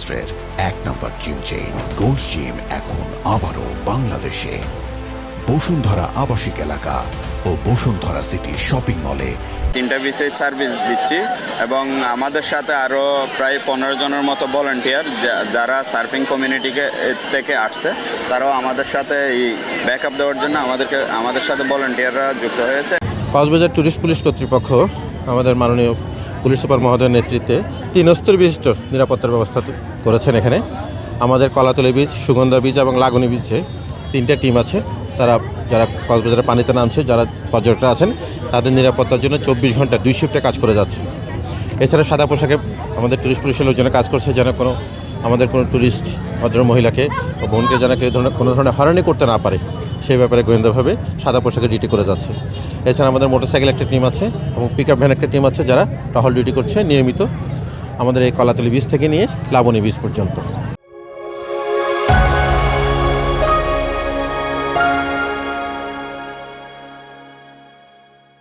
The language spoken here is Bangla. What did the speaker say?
রাষ্ট্রের এক নম্বর জিম চেইন গোল্ড জিম এখন আবারও বাংলাদেশে বসুন্ধরা আবাসিক এলাকা ও বসুন্ধরা সিটি শপিং মলে 3টা বিচে সার্ভিস দিচ্ছি এবং আমাদের সাথে আরও প্রায় 15 জনের মতো ভলান্টিয়ার যারা সার্ফিং কমিউনিটিকে থেকে আসছে, তারাও আমাদের সাথে এই ব্যাকআপ দেওয়ার জন্য আমাদের সাথে ভলান্টিয়াররা যুক্ত হয়েছে। কক্সবাজার ট্যুরিস্ট পুলিশ কর্তৃপক্ষ আমাদের মাননীয় পুলিশ সুপার মহোদয়ের নেতৃত্বে 3 স্তর বিশিষ্ট নিরাপত্তার ব্যবস্থা করেছেন। এখানে আমাদের কলাতলি বিচ, সুগন্ধা বিচ এবং লাগুনি বিচে 3টা টিম আছে। যারা কক্সবাজারের পানিতে নামছে, যারা পর্যটক আছেন, তাদের নিরাপত্তার জন্য 24 ঘন্টা 2 শিফটে কাজ করে যাচ্ছে। এছাড়া সাদা পোশাকে আমাদের ট্যুরিস্ট পুলিশের লোকজনে কাজ করছে, যেন আমাদের কোনো ট্যুরিস্ট ভদ্র মহিলাকে বা বোনকে যেন কোনো ধরনের হয়রানি করতে না পারে, সেই ব্যাপারে গোয়েন্দাভাবে সাদা পোশাকে ডিউটি করে যাচ্ছে। এছাড়া আমাদের মোটরসাইকেল একটা টিম আছে এবং পিকআপ ভ্যান একটা টিম আছে, যারা টহল ডিউটি করছে নিয়মিত আমাদের এই কলাতলি বিচ থেকে নিয়ে লাবণী বিচ পর্যন্ত।